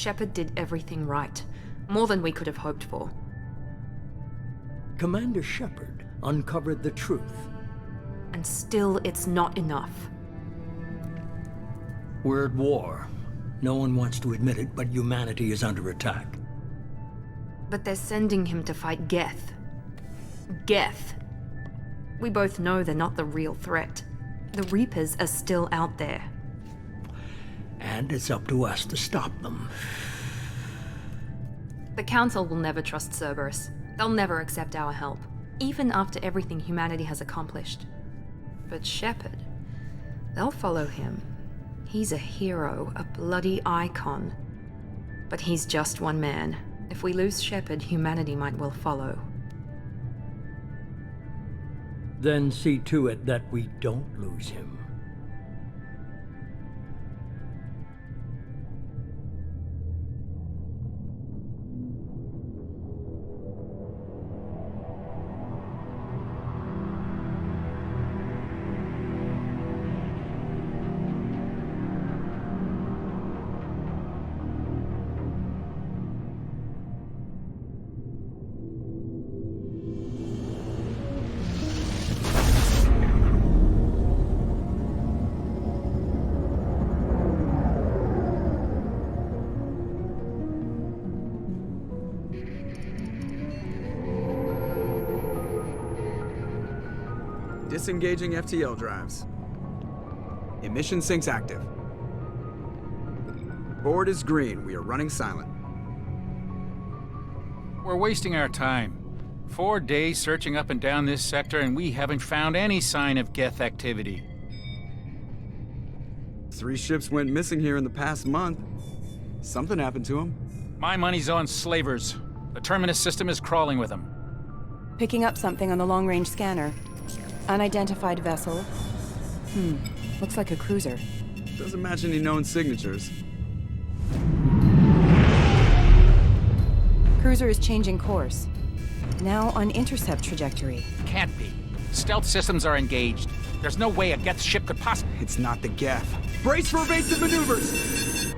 Shepard did everything right. More than we could have hoped for. Commander Shepard uncovered the truth. And still, it's not enough. We're at war. No one wants to admit it, but humanity is under attack. But they're sending him to fight Geth. Geth. We both know they're not the real threat. The Reapers are still out there. And it's up to us to stop them. The Council will never trust Cerberus. They'll never accept our help, even after everything humanity has accomplished. But Shepard, they'll follow him. He's a hero, a bloody icon. But he's just one man. If we lose Shepard, humanity might well follow. Then see to it that we don't lose him. Disengaging FTL drives. Emission sinks active. Board is green. We are running silent. We're wasting our time. 4 days searching up and down this sector, and we haven't found any sign of Geth activity. 3 ships went missing here in the past month. Something happened to them. My money's on slavers. The Terminus system is crawling with them. Picking up something on the long-range scanner. Unidentified vessel. Looks like a cruiser. Doesn't match any known signatures. Cruiser is changing course. Now on intercept trajectory. Can't be. Stealth systems are engaged. There's no way a Geth ship could possibly... It's not the Geth. Brace for evasive maneuvers!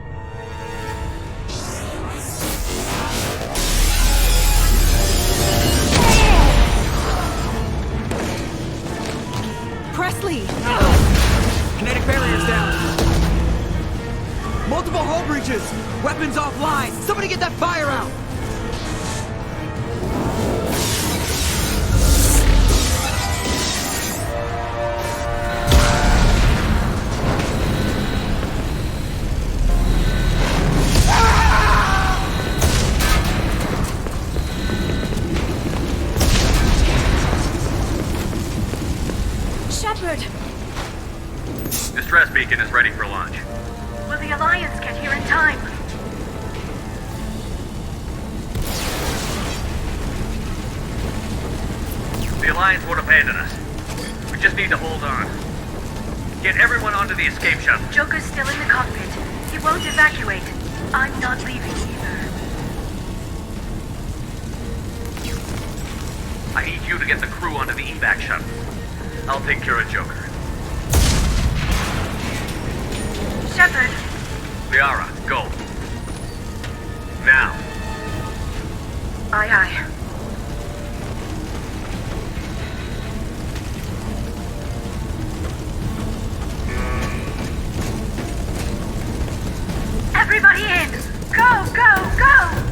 Presley! Kinetic barriers down. Multiple hull breaches. Weapons offline. Somebody get that fire out. Shepard! Distress beacon is ready for launch. Will the Alliance get here in time? The Alliance won't abandon us. We just need to hold on. Get everyone onto the escape shuttle. Joker's still in the cockpit. He won't evacuate. I'm not leaving either. I need you to get the crew onto the evac shuttle. I'll take care of Joker. Shepard! Liara, go. Now. Aye, aye. Everybody in! Go, go, go!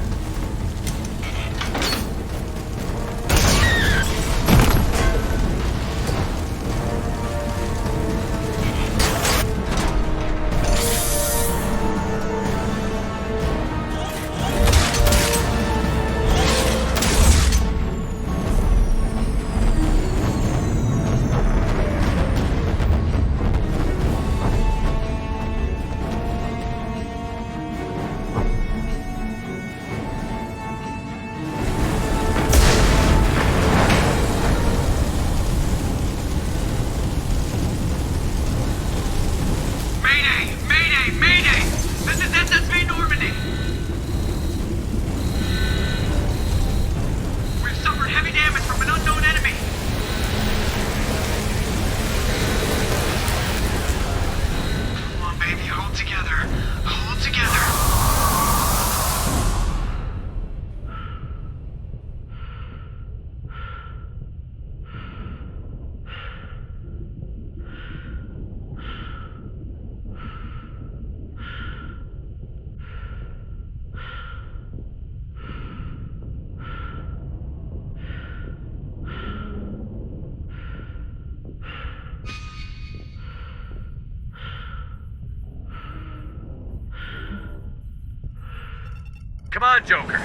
Come on, Joker.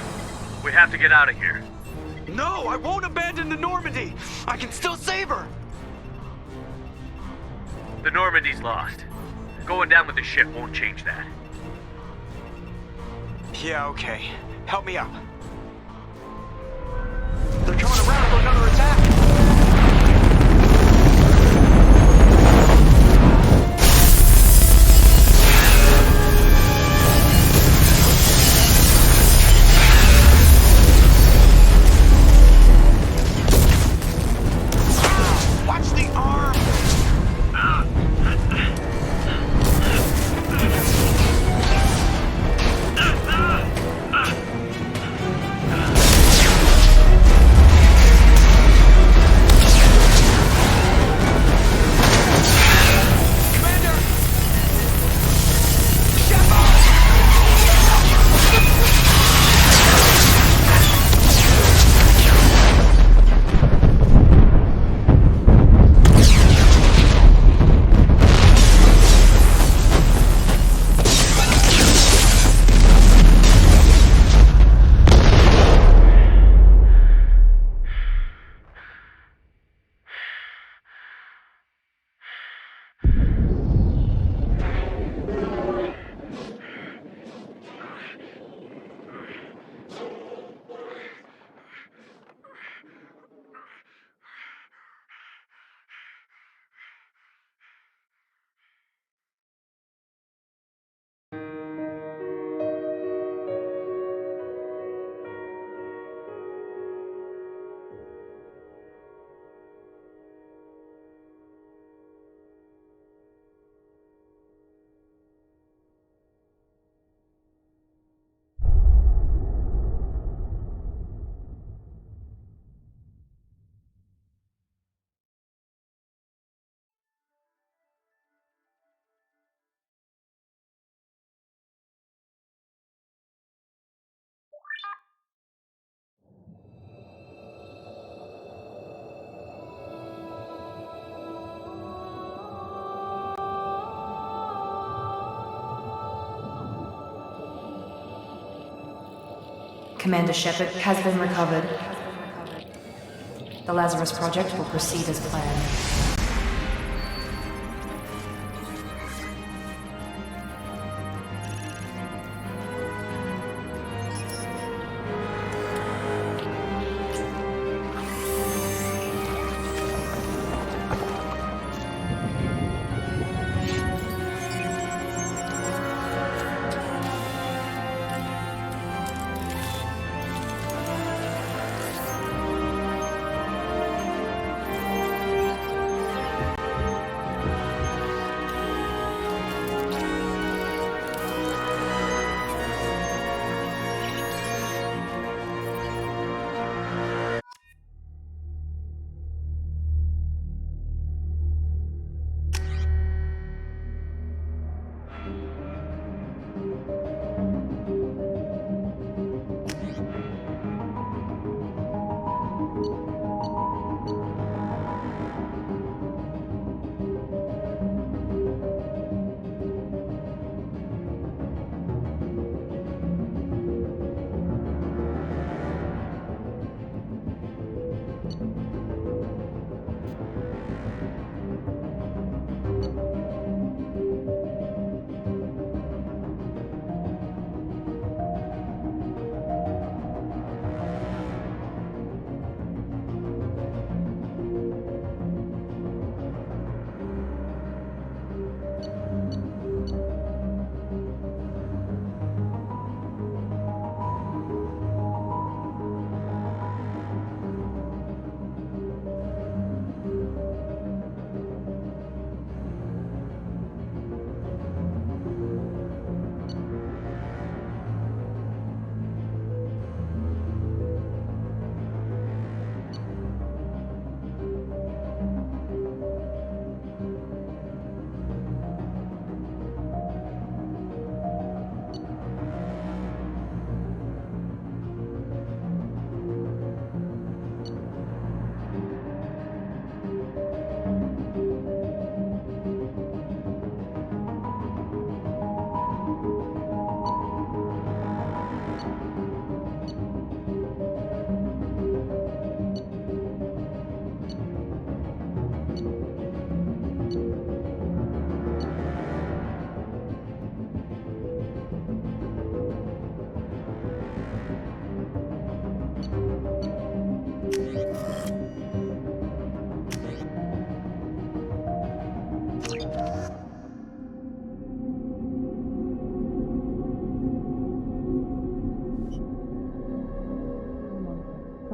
We have to get out of here. No, I won't abandon the Normandy. I can still save her. The Normandy's lost. Going down with the ship won't change that. Yeah, okay. Help me up. They're coming around for another attack. Watch the arm! Commander Shepard has been recovered. The Lazarus Project will proceed as planned.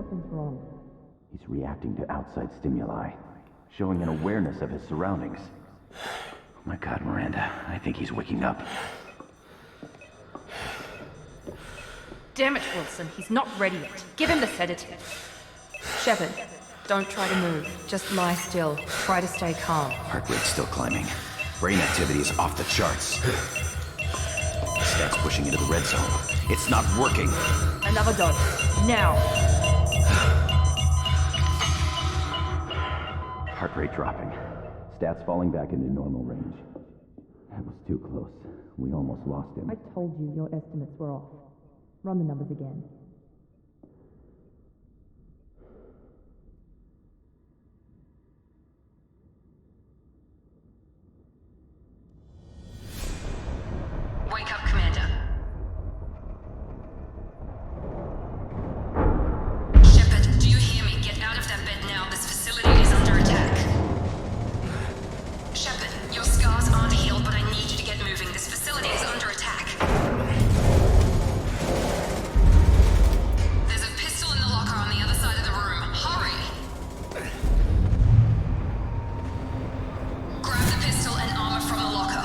Something's wrong. He's reacting to outside stimuli, showing an awareness of his surroundings. Oh my God, Miranda, I think he's waking up. Damn it, Wilson, he's not ready yet. Give him the sedative. Shepard, don't try to move. Just lie still. Try to stay calm. Heart rate's still climbing. Brain activity is off the charts. Stats pushing into the red zone. It's not working. Another dose. Now. Heart rate dropping. Stats falling back into normal range. That was too close. We almost lost him. I told you your estimates were off. Run the numbers again. Wake up, Commander. Shepard, do you hear me? Get out of that bed now. This facility is under attack. Shepard, your scars aren't healed, but I need you to get moving. This facility is under attack. There's a pistol in the locker on the other side of the room. Hurry! Grab the pistol and armor from the locker.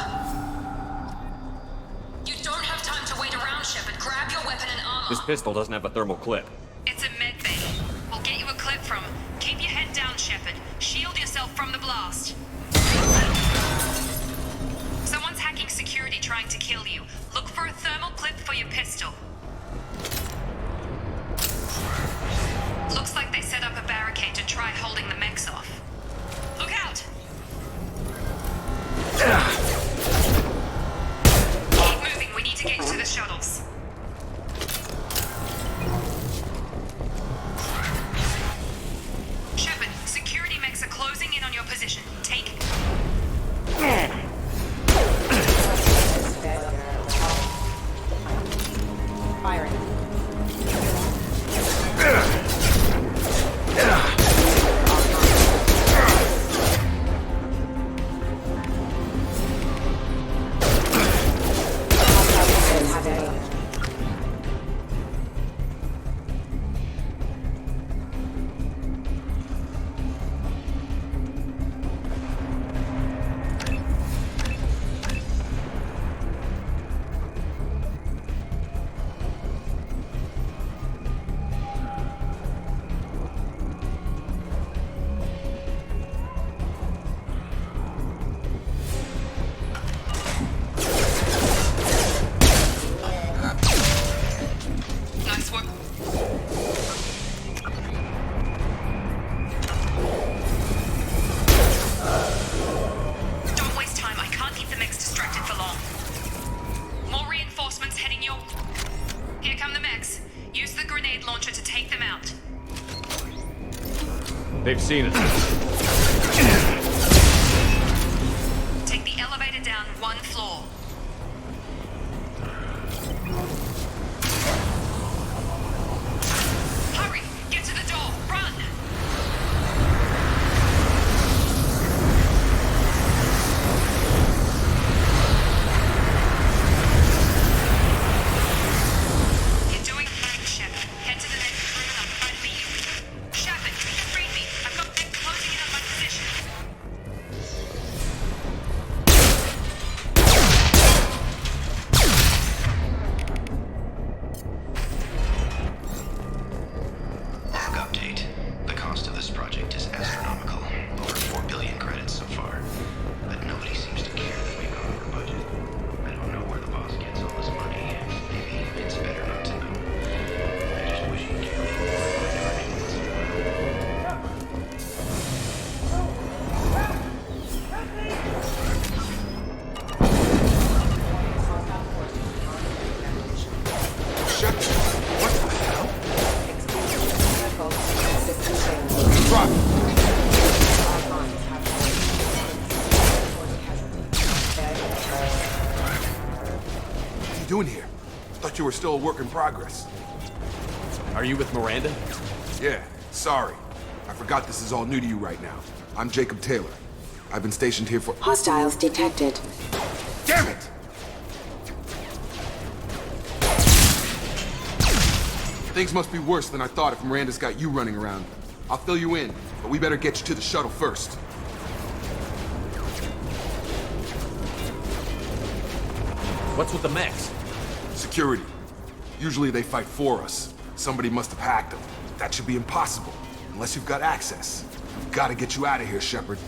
You don't have time to wait around, Shepard. Grab your weapon and armor. This pistol doesn't have a thermal clip. It's a med bay. We'll get you a clip from. Keep your head down, Shepard. Shield yourself from the blast. Someone's hacking security trying to kill you. Look for a thermal clip for your pistol. Looks like they set up a barricade to try holding the mechs off. Look out! Keep moving, we need to get to the shuttles. Shepard, security mechs are closing in on your position. Take it. Firing. Nice work. Don't waste time. I can't keep the mechs distracted for long. More reinforcements heading your... Here come the mechs. Use the grenade launcher to take them out. They've seen us. Take the elevator down one floor. Hurry! Get to the door! Run! You're doing fine, Shepard. Head to the next room and I'll try to meet you. Shepard, you can read me. I've got them closing in on my position. Log update. The cost of this project is astronomical. Over 4 billion credits so far. But nobody seems to care that we've gone over budget. I don't know where the boss gets all this money. Maybe it's better not to know. I just wish he'd care before I find our name once in a What are you doing here? Thought you were still a work in progress. Are you with Miranda? Yeah, sorry. I forgot this is all new to you right now. I'm Jacob Taylor. I've been stationed here for... Hostiles detected. Damn it! Things must be worse than I thought if Miranda's got you running around. I'll fill you in, but we better get you to the shuttle first. What's with the mechs? Security. Usually they fight for us. Somebody must have hacked them. That should be impossible, unless you've got access. We've got to get you out of here, Shepard.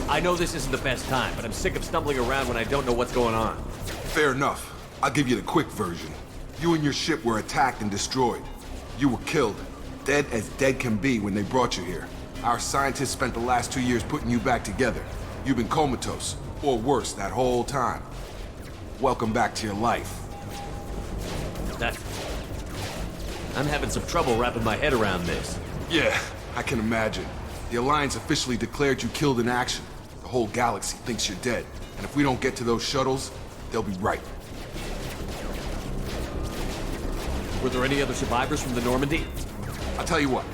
I know this isn't the best time, but I'm sick of stumbling around when I don't know what's going on. Fair enough. I'll give you the quick version. You and your ship were attacked and destroyed. You were killed. Dead as dead can be when they brought you here. Our scientists spent the last 2 years putting you back together. You've been comatose, or worse, that whole time. Welcome back to your life. I'm having some trouble wrapping my head around this. Yeah, I can imagine. The Alliance officially declared you killed in action. The whole galaxy thinks you're dead. And if we don't get to those shuttles, they'll be right. Were there any other survivors from the Normandy? I'll tell you what.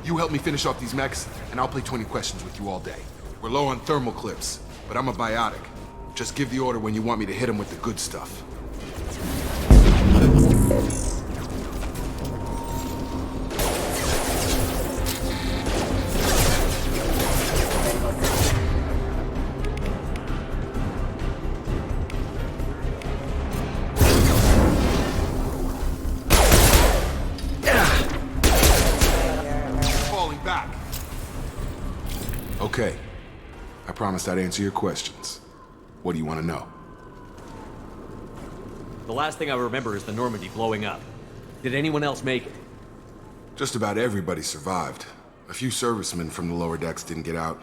You help me finish off these mechs, and I'll play 20 questions with you all day. We're low on thermal clips, but I'm a biotic. Just give the order when you want me to hit them with the good stuff. Okay. I promised I'd answer your questions. What do you want to know? The last thing I remember is the Normandy blowing up. Did anyone else make it? Just about everybody survived. A few servicemen from the lower decks didn't get out.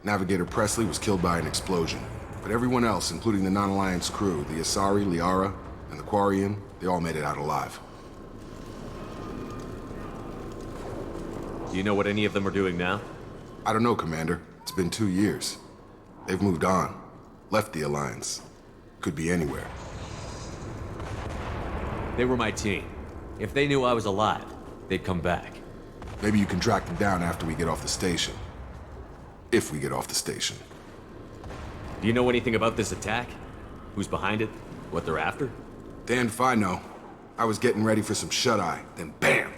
Navigator Presley was killed by an explosion. But everyone else, including the non-Alliance crew, the Asari, Liara, and the Quarian, they all made it out alive. Do you know what any of them are doing now? I don't know, Commander. It's been 2 years. They've moved on. Left the Alliance. Could be anywhere. They were my team. If they knew I was alive, they'd come back. Maybe you can track them down after we get off the station. If we get off the station. Do you know anything about this attack? Who's behind it? What they're after? Damned if I know. I was getting ready for some shut-eye, then bam!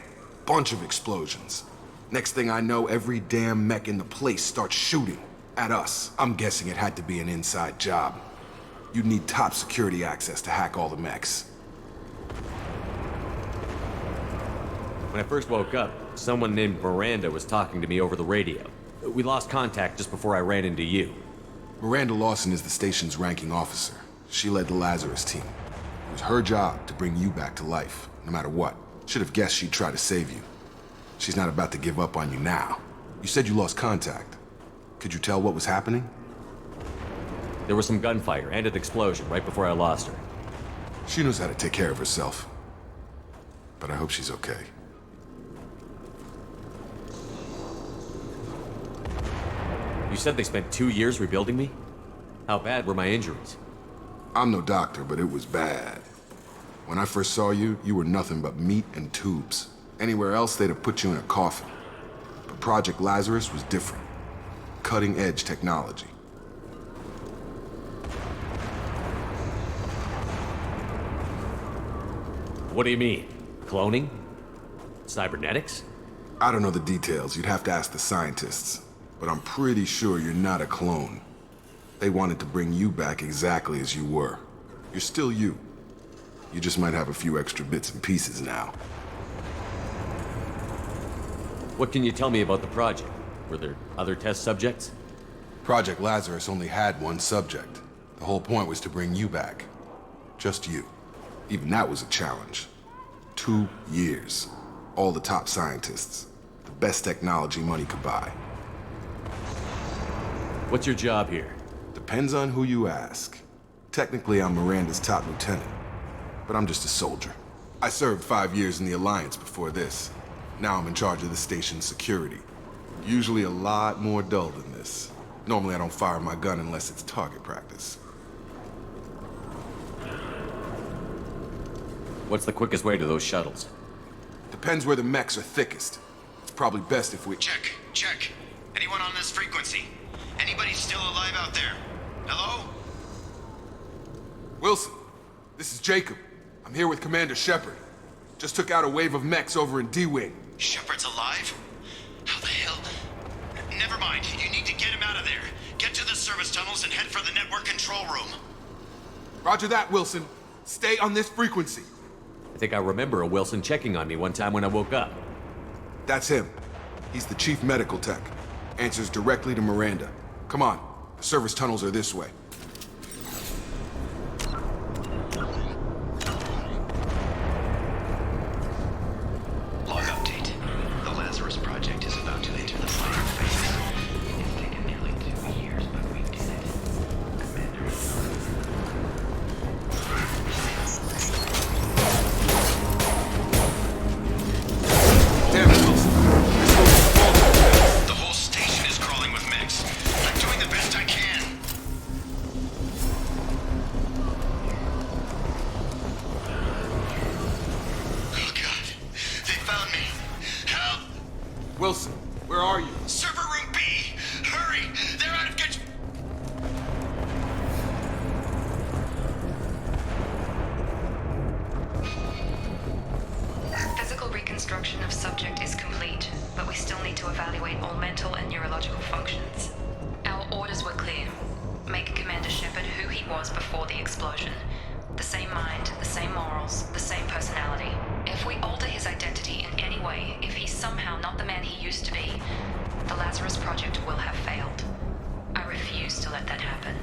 Bunch of explosions. Next thing I know, every damn mech in the place starts shooting at us. I'm guessing it had to be an inside job. You'd need top security access to hack all the mechs. When I first woke up, someone named Miranda was talking to me over the radio. We lost contact just before I ran into you. Miranda Lawson is the station's ranking officer. She led the Lazarus team. It was her job to bring you back to life, no matter what. Should have guessed she'd try to save you. She's not about to give up on you now. You said you lost contact. Could you tell what was happening? There was some gunfire and an explosion right before I lost her. She knows how to take care of herself. But I hope she's okay. You said they spent 2 years rebuilding me? How bad were my injuries? I'm no doctor, but it was bad. When I first saw you, you were nothing but meat and tubes. Anywhere else, they'd have put you in a coffin. But Project Lazarus was different. Cutting-edge technology. What do you mean? Cloning? Cybernetics? I don't know the details. You'd have to ask the scientists. But I'm pretty sure you're not a clone. They wanted to bring you back exactly as you were. You're still you. You just might have a few extra bits and pieces now. What can you tell me about the project? Were there other test subjects? Project Lazarus only had one subject. The whole point was to bring you back. Just you. Even that was a challenge. 2 years. All the top scientists. The best technology money could buy. What's your job here? Depends on who you ask. Technically, I'm Miranda's top lieutenant. But I'm just a soldier. I served 5 years in the Alliance before this. Now I'm in charge of the station's security. Usually a lot more dull than this. Normally I don't fire my gun unless it's target practice. What's the quickest way to those shuttles? Depends where the mechs are thickest. It's probably best if we... Check. Anyone on this frequency? Anybody still alive out there? Hello? Wilson, this is Jacob. I'm here with Commander Shepard. Just took out a wave of mechs over in D-Wing. Shepard's alive? How the hell? Never mind. You need to get him out of there. Get to the service tunnels and head for the network control room. Roger that, Wilson. Stay on this frequency. I think I remember a Wilson checking on me one time when I woke up. That's him. He's the chief medical tech. Answers directly to Miranda. Come on. The service tunnels are this way. Log update. The Lazarus Project is about to enter the final phase. It's taken nearly 2 years, but we did it. Commander. Damn it, Wilson. The whole station is crawling with mechs. I'm doing the best I can. Oh God. They found me. Help! Wilson, where are you? Server room B! Hurry! They're out of control! Physical reconstruction of subject is complete, but we still need to evaluate all mental and neurological functions. Our orders were clear. Make Commander Shepard who he was before the explosion. The same mind, the same morals, the same personality. If we alter his identity in any way, if he's somehow not the man he used to be, the Lazarus Project will have failed. I refuse to let that happen.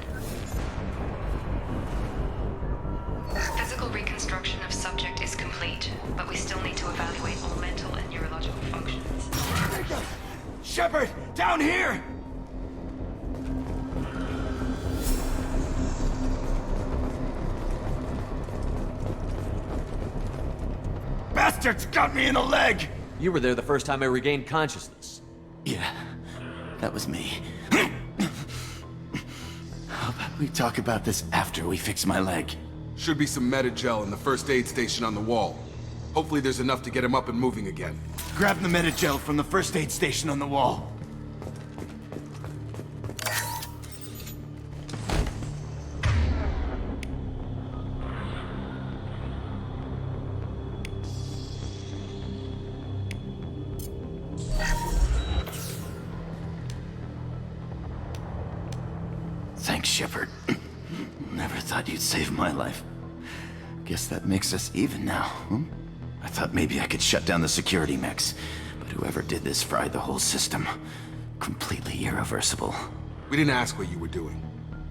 Physical reconstruction of subject is complete, but we still need to evaluate all mental and neurological functions. Shepard, down here! Bastards got me in the leg! You were there the first time I regained consciousness. Yeah, that was me. How about we talk about this after we fix my leg? Should be some Medi-gel in the first aid station on the wall. Hopefully there's enough to get him up and moving again. Grab the Medi-gel from the first aid station on the wall. Thanks, Shepard. Never thought you'd save my life. Guess that makes us even now, hmm? I thought maybe I could shut down the security mechs, but whoever did this fried the whole system. Completely irreversible. We didn't ask what you were doing.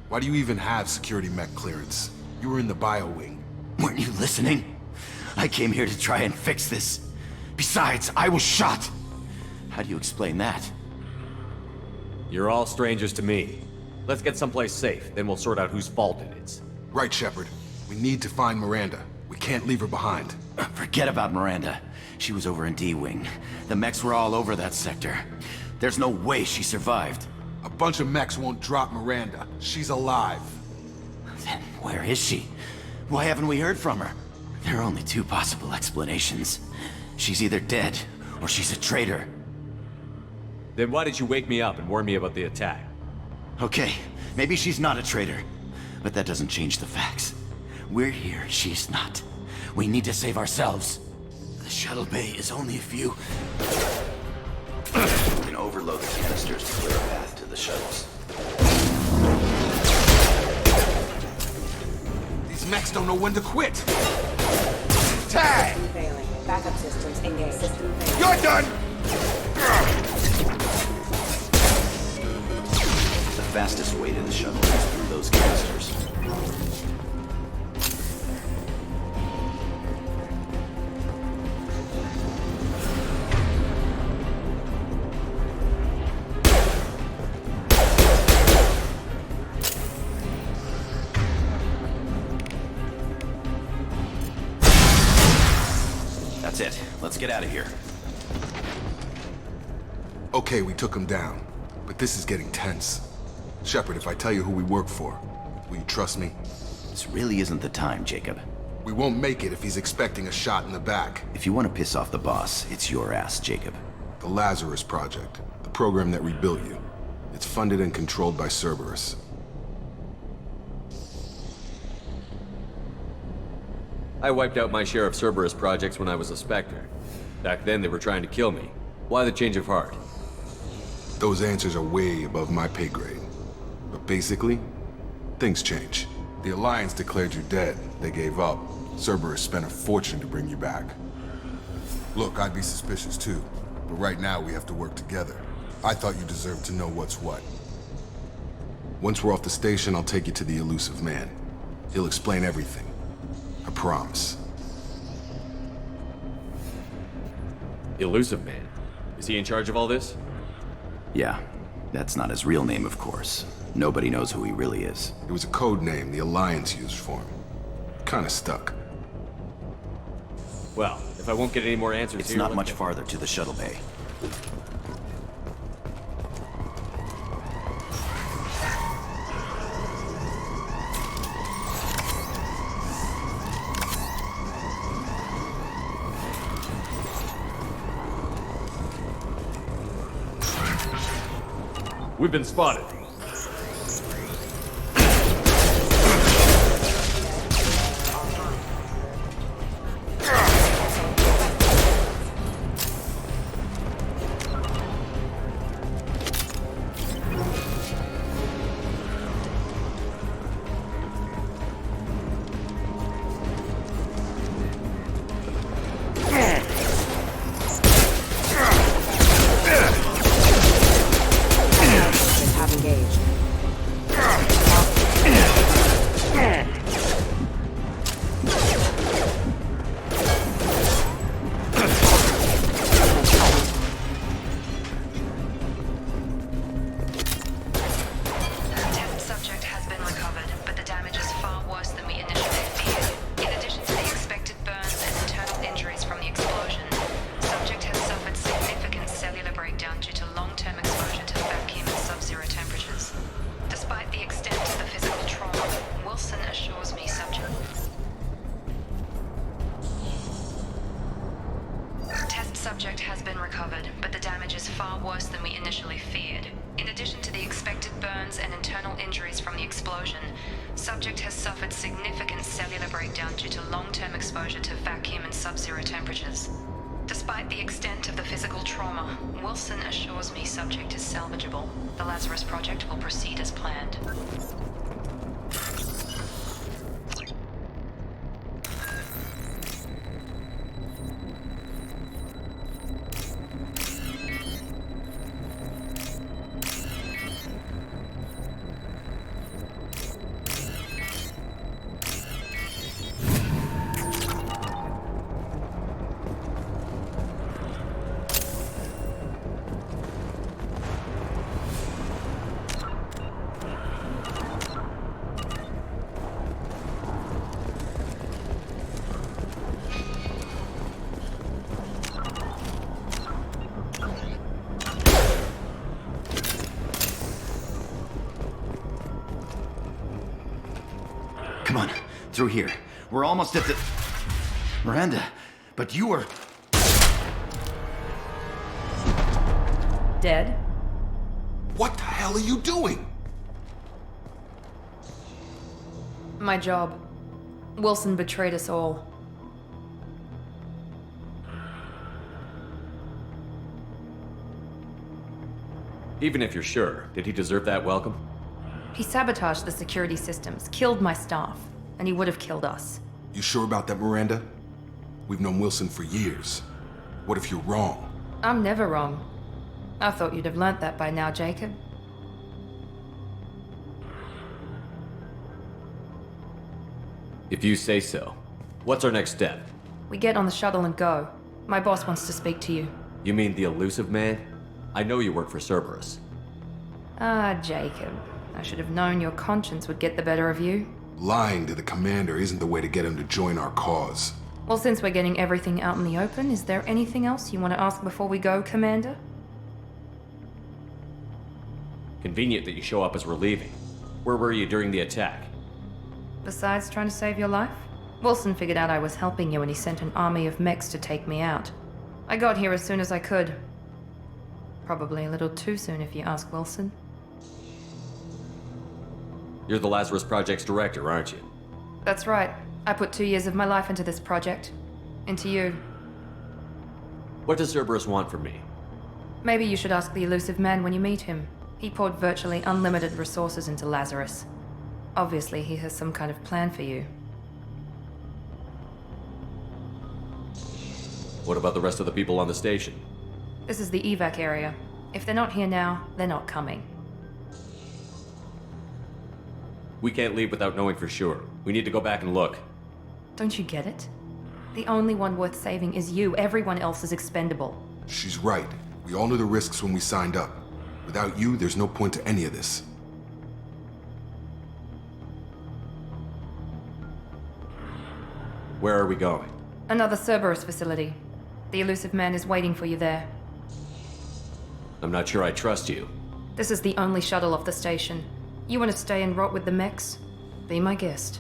Why do you even have security mech clearance? You were in the bio wing. Weren't you listening? I came here to try and fix this. Besides, I was shot. How do you explain that? You're all strangers to me. Let's get someplace safe, then we'll sort out whose fault it is. Right, Shepard. We need to find Miranda. We can't leave her behind. Forget about Miranda. She was over in D-Wing. The mechs were all over that sector. There's no way she survived. A bunch of mechs won't drop Miranda. She's alive. Then where is she? Why haven't we heard from her? There are only two possible explanations. She's either dead, or she's a traitor. Then why did you wake me up and warn me about the attack? Okay, maybe she's not a traitor. But that doesn't change the facts. We're here, she's not. We need to save ourselves. The shuttle bay is only a few... We can overload the canisters to clear a path to the shuttles. These mechs don't know when to quit. Tag! Failing. Backup systems engaged. You're done! The fastest way to the shuttle is through those canisters. That's it. Let's get out of here. Okay, we took him down. But this is getting tense. Shepard, if I tell you who we work for, will you trust me? This really isn't the time, Jacob. We won't make it if he's expecting a shot in the back. If you want to piss off the boss, it's your ass, Jacob. The Lazarus Project, the program that rebuilt you. It's funded and controlled by Cerberus. I wiped out my share of Cerberus projects when I was a Spectre. Back then, they were trying to kill me. Why the change of heart? Those answers are way above my pay grade. But basically, things change. The Alliance declared you dead. They gave up. Cerberus spent a fortune to bring you back. Look, I'd be suspicious too. But right now, we have to work together. I thought you deserved to know what's what. Once we're off the station, I'll take you to the elusive man. He'll explain everything. I promise. Elusive Man? Is he in charge of all this? Yeah, that's not his real name, of course. Nobody knows who he really is. It was a code name the Alliance used for him. Kinda stuck. Well, if I won't get any more answers It's here... not much farther to the shuttle bay. We've been spotted. Subject has been recovered, but the damage is far worse than we initially feared. In addition to the expected burns and internal injuries from the explosion, subject has suffered significant cellular breakdown due to long-term exposure to vacuum and sub-zero temperatures. Despite the extent of the physical trauma, Wilson assures me subject is salvageable. The Lazarus Project will proceed as planned. Come on, through here. We're almost at the... Miranda, but you were... Dead? What the hell are you doing? My job. Wilson betrayed us all. Even if you're sure, did he deserve that welcome? He sabotaged the security systems, killed my staff, and he would have killed us. You sure about that, Miranda? We've known Wilson for years. What if you're wrong? I'm never wrong. I thought you'd have learnt that by now, Jacob. If you say so. What's our next step? We get on the shuttle and go. My boss wants to speak to you. You mean the elusive man? I know you work for Cerberus. Ah, Jacob. I should have known your conscience would get the better of you. Lying to the commander isn't the way to get him to join our cause. Well, since we're getting everything out in the open, is there anything else you want to ask before we go, Commander? Convenient that you show up as we're leaving. Where were you during the attack? Besides trying to save your life? Wilson figured out I was helping you and he sent an army of mechs to take me out. I got here as soon as I could. Probably a little too soon if you ask Wilson. You're the Lazarus Project's director, aren't you? That's right. I put 2 years of my life into this project. Into you. What does Cerberus want from me? Maybe you should ask the elusive man when you meet him. He poured virtually unlimited resources into Lazarus. Obviously, he has some kind of plan for you. What about the rest of the people on the station? This is the evac area. If they're not here now, they're not coming. We can't leave without knowing for sure. We need to go back and look. Don't you get it? The only one worth saving is you. Everyone else is expendable. She's right. We all knew the risks when we signed up. Without you, there's no point to any of this. Where are we going? Another Cerberus facility. The elusive man is waiting for you there. I'm not sure I trust you. This is the only shuttle off the station. You want to stay and rot with the mechs? Be my guest.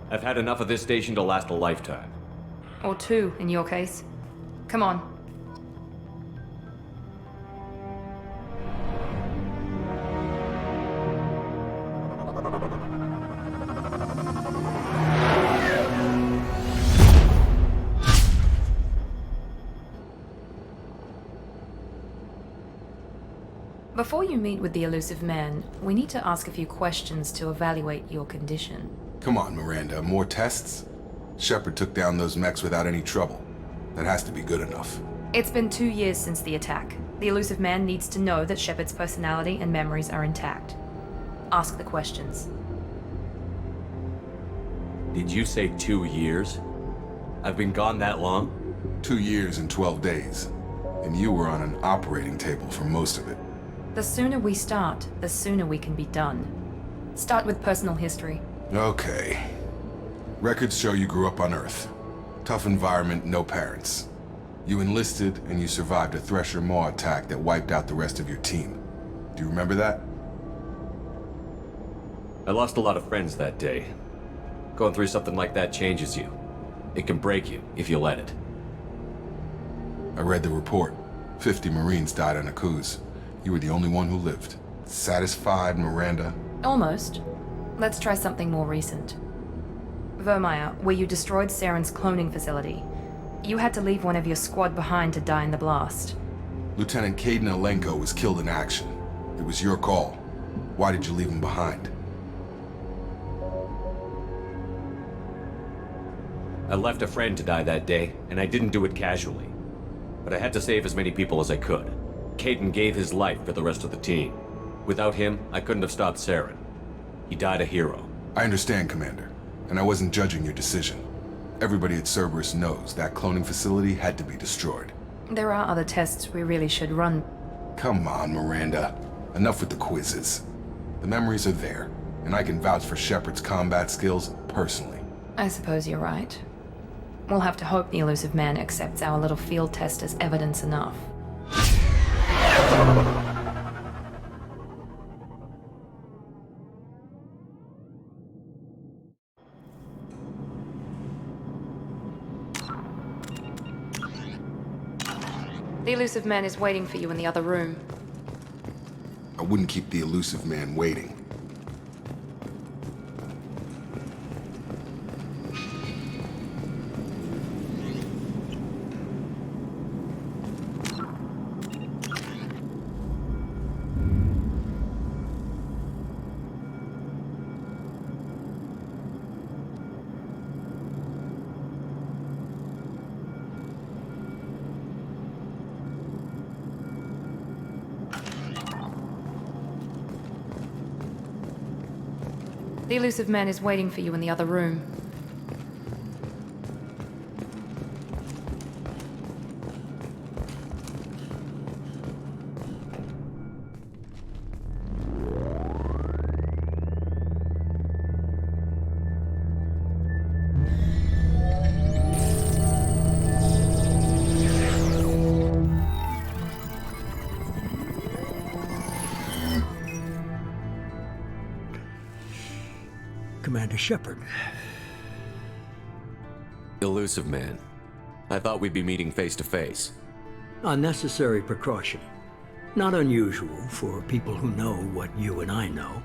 I've had enough of this station to last a lifetime. Or 2, in your case. Come on. Before you meet with the elusive man, we need to ask a few questions to evaluate your condition. Come on, Miranda, more tests? Shepard took down those mechs without any trouble. That has to be good enough. It's been 2 years since the attack. The elusive man needs to know that Shepard's personality and memories are intact. Ask the questions. Did you say 2 years? I've been gone that long? 2 years and 12 days. And you were on an operating table for most of it. The sooner we start, the sooner we can be done. Start with personal history. Okay. Records show you grew up on Earth. Tough environment, no parents. You enlisted, and you survived a Thresher Maw attack that wiped out the rest of your team. Do you remember that? I lost a lot of friends that day. Going through something like that changes you. It can break you, if you let it. I read the report. 50 Marines died on a cruise. You were the only one who lived. Satisfied, Miranda? Almost. Let's try something more recent. Vermeer, where you destroyed Saren's cloning facility. You had to leave one of your squad behind to die in the blast. Lieutenant Caden Alenko was killed in action. It was your call. Why did you leave him behind? I left a friend to die that day, and I didn't do it casually. But I had to save as many people as I could. Caden gave his life for the rest of the team. Without him, I couldn't have stopped Saren. He died a hero. I understand, Commander, and I wasn't judging your decision. Everybody at Cerberus knows that cloning facility had to be destroyed. There are other tests we really should run. Come on, Miranda. Enough with the quizzes. The memories are there, and I can vouch for Shepard's combat skills personally. I suppose you're right. We'll have to hope the elusive man accepts our little field test as evidence enough. The elusive man is waiting for you in the other room. I wouldn't keep the elusive man waiting. The elusive man is waiting for you in the other room. Commander Shepard. Elusive man. I thought we'd be meeting face to face. A necessary precaution. Not unusual for people who know what you and I know.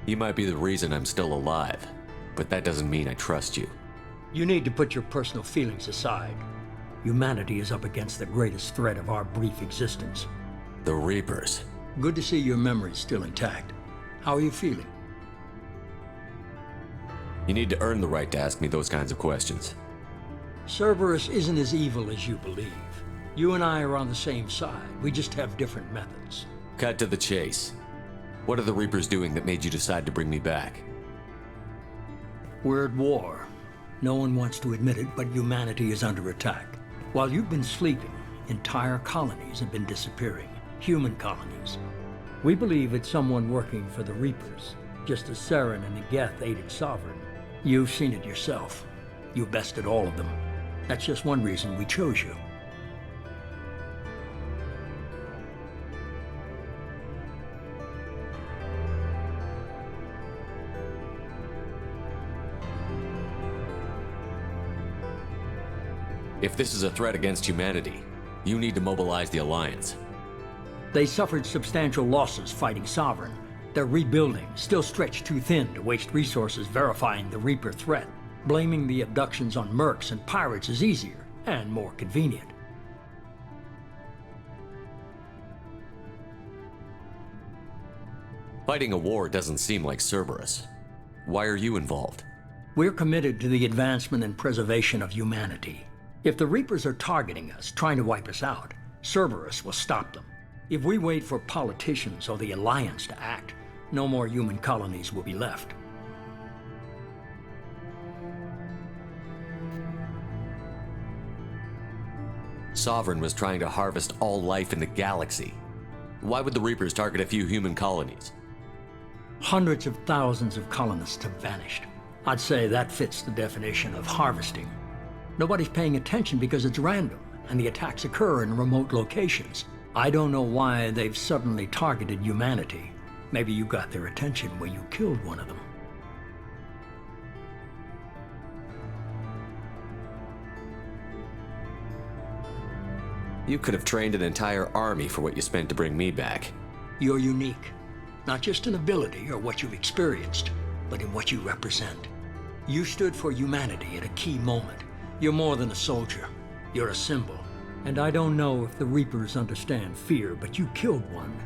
You might be the reason I'm still alive, but that doesn't mean I trust you. You need to put your personal feelings aside. Humanity is up against the greatest threat of our brief existence. The Reapers. Good to see your memory's still intact. How are you feeling? You need to earn the right to ask me those kinds of questions. Cerberus isn't as evil as you believe. You and I are on the same side. We just have different methods. Cut to the chase. What are the Reapers doing that made you decide to bring me back? We're at war. No one wants to admit it, but humanity is under attack. While you've been sleeping, entire colonies have been disappearing. Human colonies. We believe it's someone working for the Reapers, just as Saren and the Geth aided Sovereign. You've seen it yourself. You bested all of them. That's just one reason we chose you. If this is a threat against humanity, you need to mobilize the Alliance. They suffered substantial losses fighting Sovereign. They're rebuilding, still stretched too thin to waste resources verifying the Reaper threat. Blaming the abductions on mercs and pirates is easier and more convenient. Fighting a war doesn't seem like Cerberus. Why are you involved? We're committed to the advancement and preservation of humanity. If the Reapers are targeting us, trying to wipe us out, Cerberus will stop them. If we wait for politicians or the Alliance to act, no more human colonies will be left. Sovereign was trying to harvest all life in the galaxy. Why would the Reapers target a few human colonies? Hundreds of thousands of colonists have vanished. I'd say that fits the definition of harvesting. Nobody's paying attention because it's random, and the attacks occur in remote locations. I don't know why they've suddenly targeted humanity. Maybe you got their attention when you killed one of them. You could have trained an entire army for what you spent to bring me back. You're unique. Not just in ability or what you've experienced, but in what you represent. You stood for humanity at a key moment. You're more than a soldier. You're a symbol. And I don't know if the Reapers understand fear, but you killed one.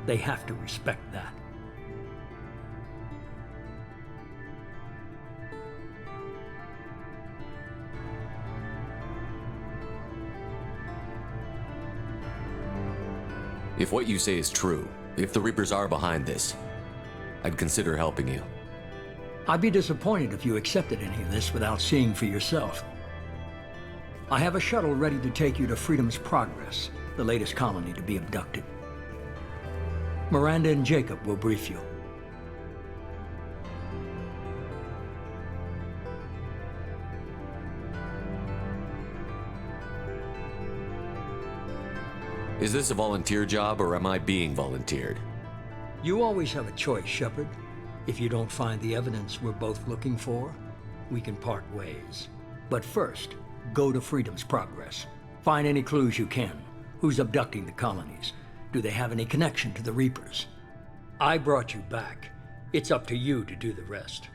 They have to respect that. If what you say is true, if the Reapers are behind this, I'd consider helping you. I'd be disappointed if you accepted any of this without seeing for yourself. I have a shuttle ready to take you to Freedom's Progress, the latest colony to be abducted. Miranda and Jacob will brief you. Is this a volunteer job, or am I being volunteered? You always have a choice, Shepard. If you don't find the evidence we're both looking for, we can part ways. But first, go to Freedom's Progress. Find any clues you can. Who's abducting the colonies? Do they have any connection to the Reapers? I brought you back. It's up to you to do the rest.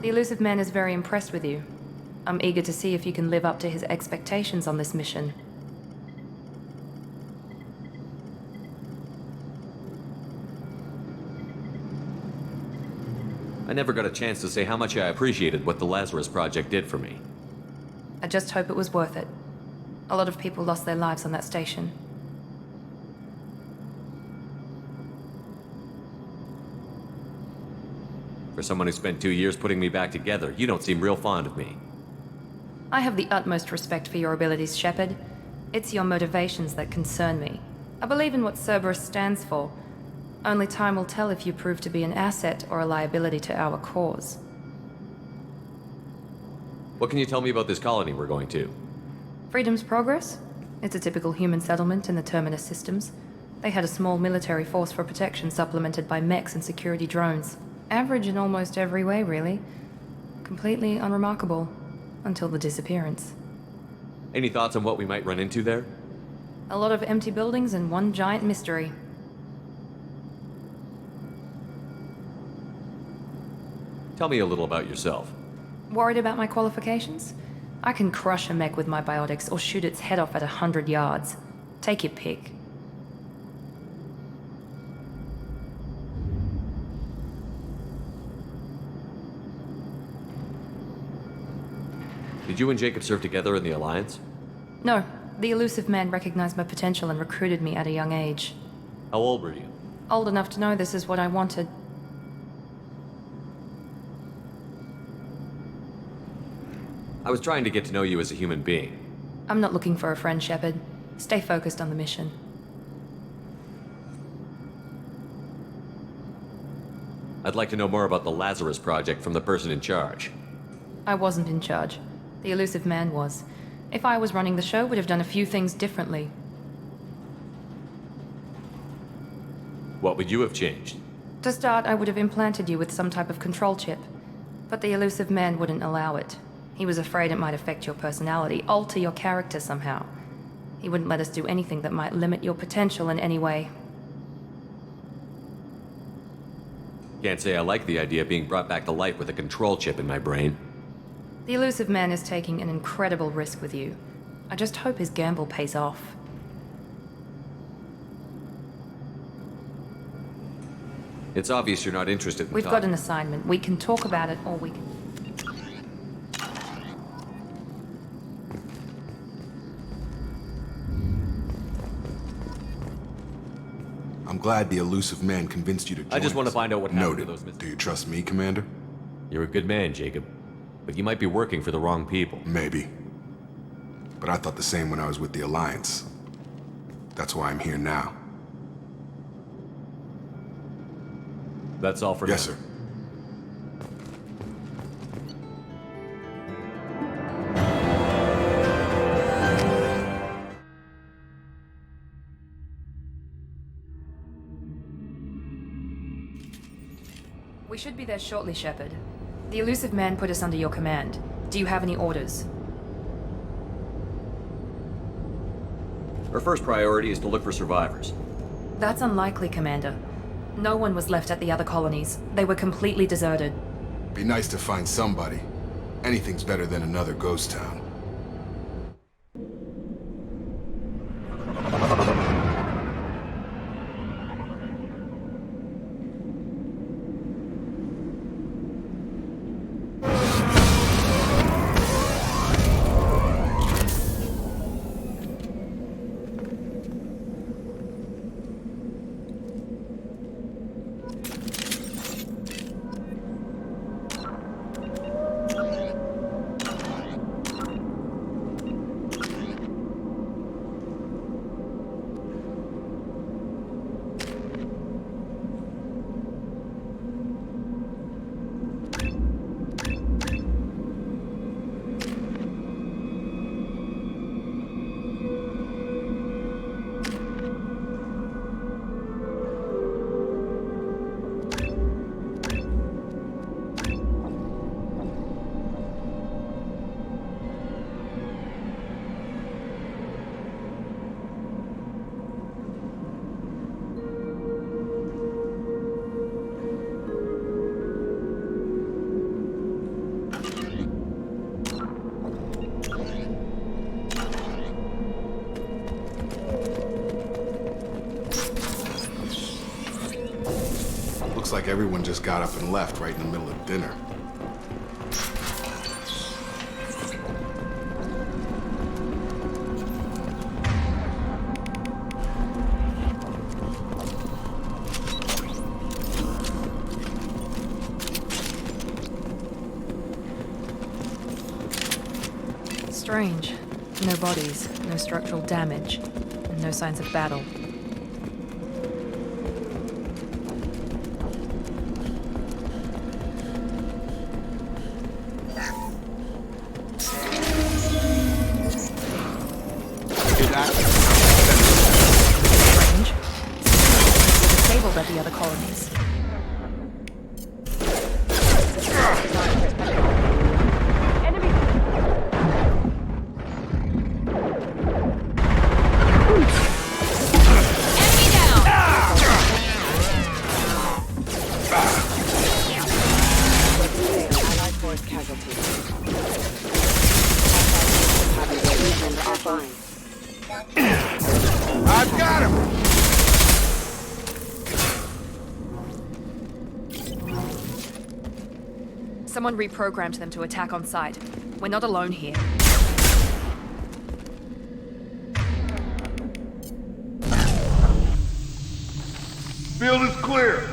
The elusive man is very impressed with you. I'm eager to see if you can live up to his expectations on this mission. I never got a chance to say how much I appreciated what the Lazarus Project did for me. I just hope it was worth it. A lot of people lost their lives on that station. For For someone who spent 2 years putting me back together, you don't seem real fond of me. I have the utmost respect for your abilities, Shepard. It's your motivations that concern me. I believe in what Cerberus stands for. Only time will tell if you prove to be an asset or a liability to our cause. What can you tell me about this colony we're going to? Freedom's Progress? It's a typical human settlement in the Terminus systems. They had a small military force for protection supplemented by mechs and security drones. Average in almost every way, really. Completely unremarkable. Until the disappearance. Any thoughts on what we might run into there? A lot of empty buildings and one giant mystery. Tell me a little about yourself. Worried about my qualifications? I can crush a mech with my biotics or shoot its head off at 100 yards. Take your pick. Did you and Jacob serve together in the Alliance? No. The elusive man recognized my potential and recruited me at a young age. How old were you? Old enough to know this is what I wanted. I was trying to get to know you as a human being. I'm not looking for a friend, Shepard. Stay focused on the mission. I'd like to know more about the Lazarus Project from the person in charge. I wasn't in charge. The elusive man was. If I was running the show, would have done a few things differently. What would you have changed? To start, I would have implanted you with some type of control chip. But the elusive man wouldn't allow it. He was afraid it might affect your personality, alter your character somehow. He wouldn't let us do anything that might limit your potential in any way. Can't say I like the idea of being brought back to life with a control chip in my brain. The elusive man is taking an incredible risk with you. I just hope his gamble pays off. It's obvious you're not interested in We've got an assignment. We can talk about it, or we can... I'm glad the elusive man convinced you to join I just want to us. find out what happened to Noted. those... Do you trust me, Commander? You're a good man, Jacob. But you might be working for the wrong people. Maybe. But I thought the same when I was with the Alliance. That's why I'm here now. That's all for now. Yes, sir. We should be there shortly, Shepard. The elusive man put us under your command. Do you have any orders? Our first priority is to look for survivors. That's unlikely, Commander. No one was left at the other colonies. They were completely deserted. Be nice to find somebody. Anything's better than another ghost town. Looks like everyone just got up and left right in the middle of dinner. Strange. No bodies, no structural damage, and no signs of battle. Strange. Disabled at the other colonies. I've got him! Someone reprogrammed them to attack on sight. We're not alone here. Field is clear.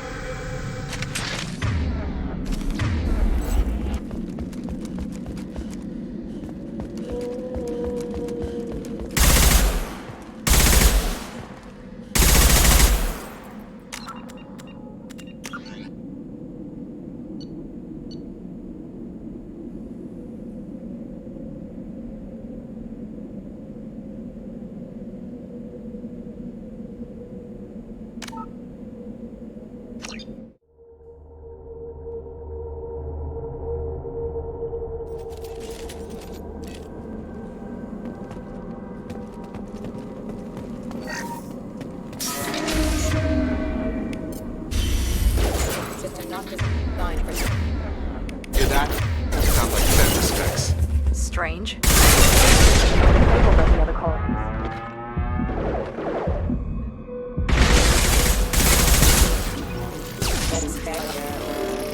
Hear that? Sounds like sensor specs. Strange.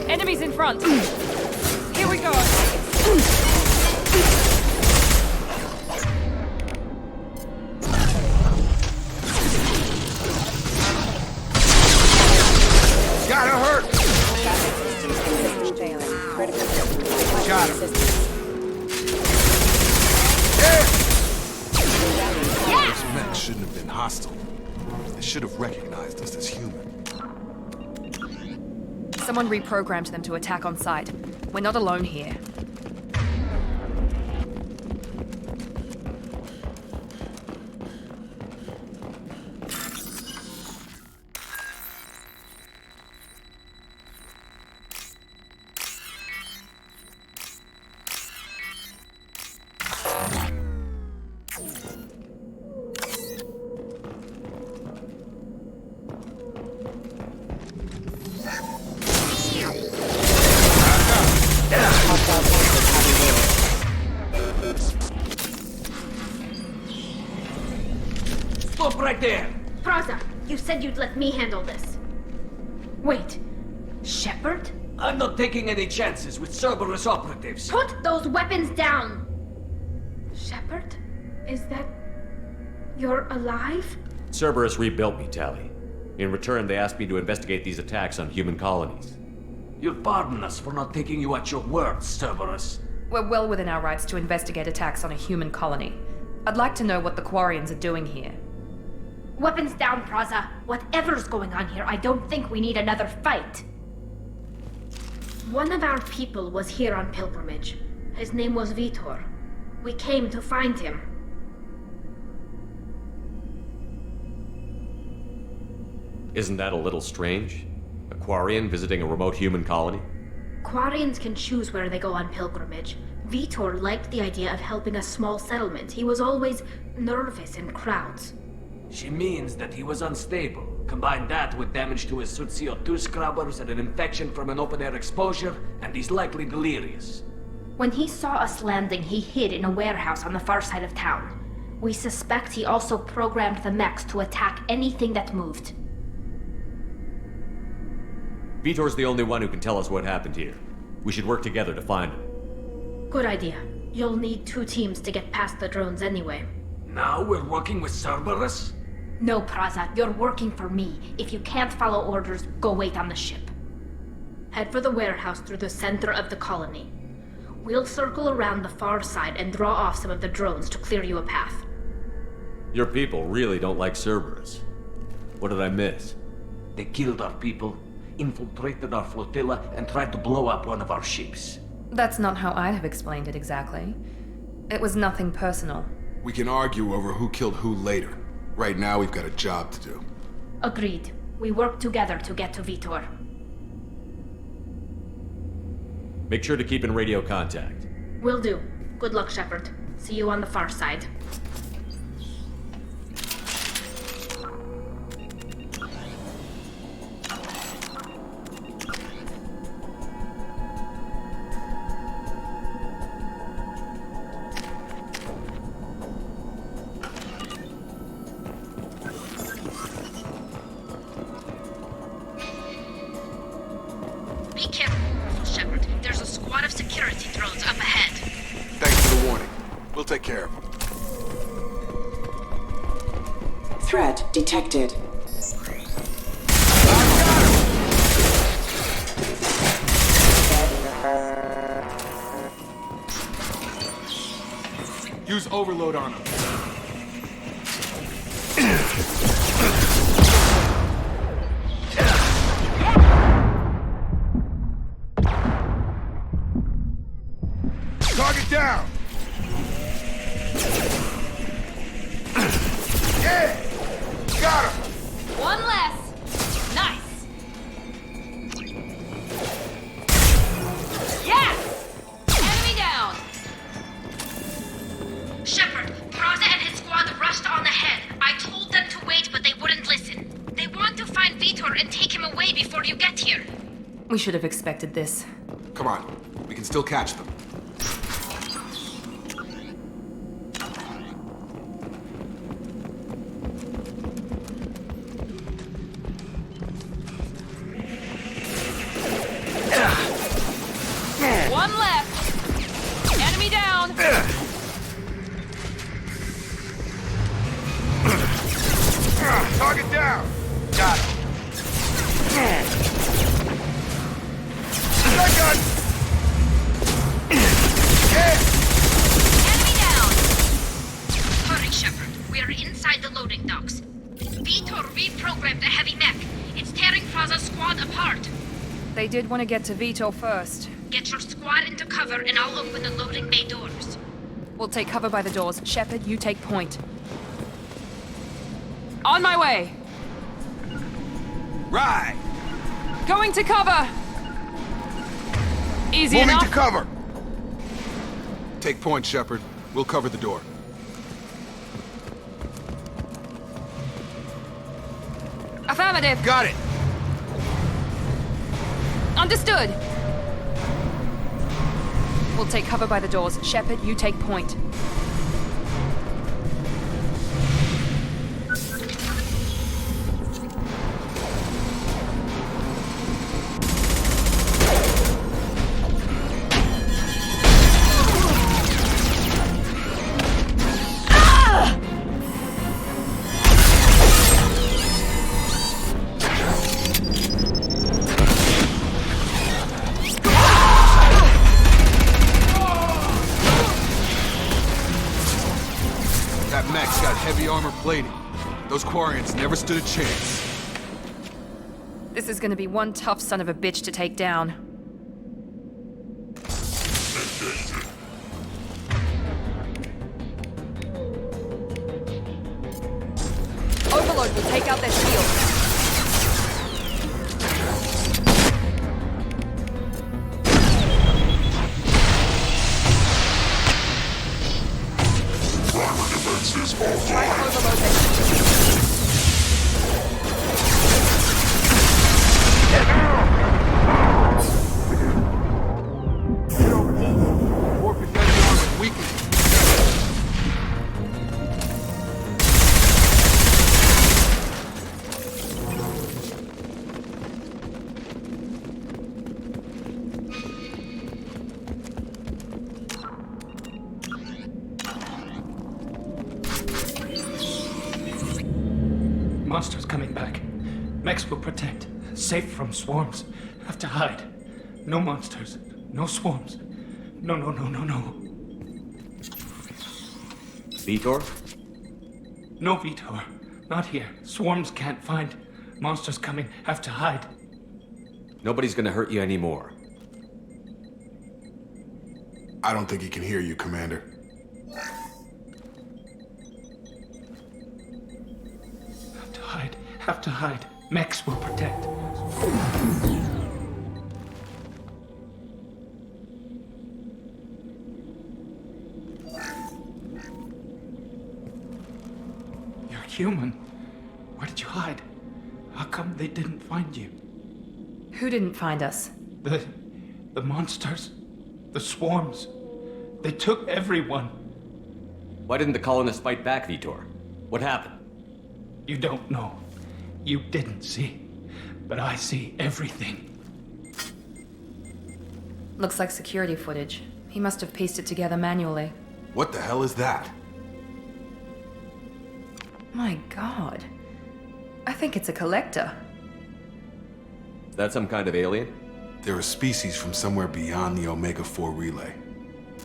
Enemies in front! Here we go! Gotta hurt! Got him. Those mechs shouldn't have been hostile. They should have recognized us as human. Someone reprogrammed them to attack on sight. We're not alone here. Stop right there! Praza, you said you'd let me handle this. Wait, Shepard? I'm not taking any chances with Cerberus operatives. Put those weapons down! Shepard? Is that... you're alive? Cerberus rebuilt me, Tally. In return, they asked me to investigate these attacks on human colonies. You'll pardon us for not taking you at your word, Cerberus. We're well within our rights to investigate attacks on a human colony. I'd like to know what the Quarians are doing here. Weapons down, Praza. Whatever's going on here, I don't think we need another fight. One of our people was here on pilgrimage. His name was Vitor. We came to find him. Isn't that a little strange? A Quarian visiting a remote human colony? Quarians can choose where they go on pilgrimage. Vitor liked the idea of helping a small settlement. He was always nervous in crowds. She means that he was unstable. Combine that with damage to his suit CO2 scrubbers and an infection from an open-air exposure, and he's likely delirious. When he saw us landing, he hid in a warehouse on the far side of town. We suspect he also programmed the mechs to attack anything that moved. Vitor's the only one who can tell us what happened here. We should work together to find him. Good idea. You'll need 2 teams to get past the drones anyway. Now we're working with Cerberus? No, Praza, you're working for me. If you can't follow orders, go wait on the ship. Head for the warehouse through the center of the colony. We'll circle around the far side and draw off some of the drones to clear you a path. Your people really don't like Cerberus. What did I miss? They killed our people, infiltrated our flotilla, and tried to blow up one of our ships. That's not how I'd have explained it exactly. It was nothing personal. We can argue over who killed who later. Right now, we've got a job to do. Agreed. We work together to get to Vitor. Make sure to keep in radio contact. Will do. Good luck, Shepard. See you on the far side. Be careful, Shepard. There's a squad of security drones up ahead. Thanks for the warning. We'll take care of them. Threat detected. Use overload on them. Target down! Yeah! Got him! One less. Nice. Yes! Enemy down. Shepard, Praza and his squad rushed on ahead. I told them to wait, but they wouldn't listen. They want to find Vitor and take him away before you get here. We should have expected this. Come on. We can still catch them. One left. Enemy down. Target down! Got it. Shotgun! Yeah! Enemy down. Hurry, Shepard. We are inside the loading docks. Vitor reprogrammed the heavy mech. It's tearing Praza's squad apart. They did want to get to Vitor first. Get your squad into cover and I'll open the loading bay doors. We'll take cover by the doors. Shepard, you take point. On my way! Right! Going to cover! Easy Moving enough? to cover! Take point, Shepard. We'll cover the door. Affirmative. Got it! Understood. We'll take cover by the doors. Shepard, you take point. That mech's got heavy armor plating. Those Quarians never stood a chance. This is gonna be one tough son of a bitch to take down. Overload will take out their shields. Try to overload their shields. Warp is heavy armor weakened. Monsters coming back. Mechs will protect. Safe from swarms. Have to hide. No monsters. No swarms. No. Vitor? No, Vitor. Not here. Swarms can't find. Monsters coming. Have to hide. Nobody's gonna hurt you anymore. I don't think he can hear you, Commander. Have to hide. Mechs will protect. You're human. Where did you hide? How come they didn't find you? Who didn't find us? The monsters. The swarms. They took everyone. Why didn't the colonists fight back, Vitor? What happened? You don't know. You didn't see. But I see everything. Looks like security footage. He must have pieced it together manually. What the hell is that? My god. I think it's a collector. Is that some kind of alien? They're a species from somewhere beyond the Omega-4 relay.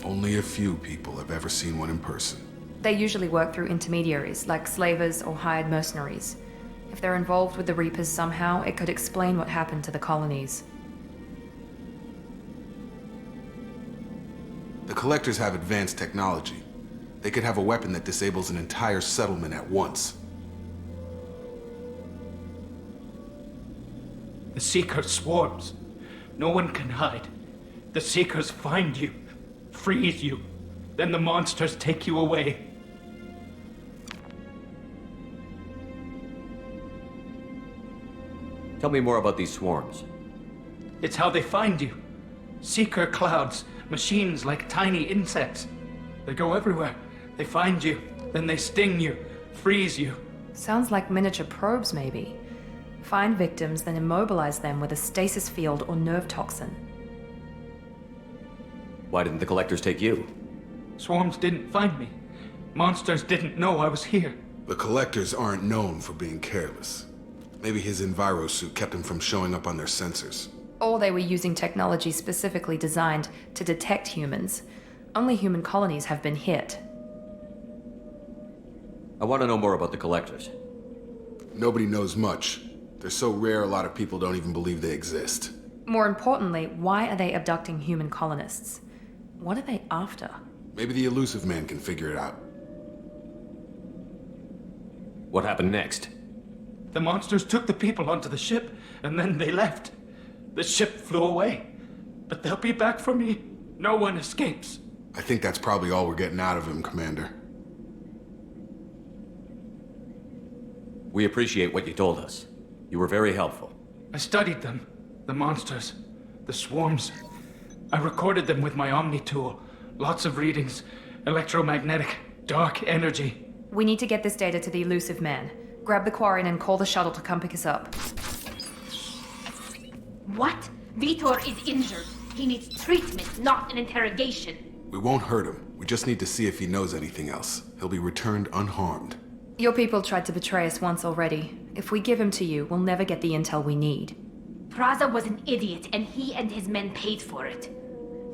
Only a few people have ever seen one in person. They usually work through intermediaries, like slavers or hired mercenaries. If they're involved with the Reapers somehow, it could explain what happened to the colonies. The Collectors have advanced technology. They could have a weapon that disables an entire settlement at once. The Seeker swarms. No one can hide. The Seekers find you, freeze you, then the monsters take you away. Tell me more about these swarms. It's how they find you. Seeker clouds, machines like tiny insects. They go everywhere. They find you, then they sting you, freeze you. Sounds like miniature probes, maybe. Find victims, then immobilize them with a stasis field or nerve toxin. Why didn't the Collectors take you? Swarms didn't find me. Monsters didn't know I was here. The Collectors aren't known for being careless. Maybe his envirosuit kept him from showing up on their sensors. Or they were using technology specifically designed to detect humans. Only human colonies have been hit. I want to know more about the Collectors. Nobody knows much. They're so rare, a lot of people don't even believe they exist. More importantly, why are they abducting human colonists? What are they after? Maybe the Elusive Man can figure it out. What happened next? The monsters took the people onto the ship, and then they left. The ship flew away. But they'll be back for me. No one escapes. I think that's probably all we're getting out of him, Commander. We appreciate what you told us. You were very helpful. I studied them. The monsters. The swarms. I recorded them with my Omni tool. Lots of readings. Electromagnetic. Dark energy. We need to get this data to the Elusive Man. Grab the Quarian and call the shuttle to come pick us up. What? Vitor is injured. He needs treatment, not an interrogation. We won't hurt him. We just need to see if he knows anything else. He'll be returned unharmed. Your people tried to betray us once already. If we give him to you, we'll never get the intel we need. Praza was an idiot, and he and his men paid for it.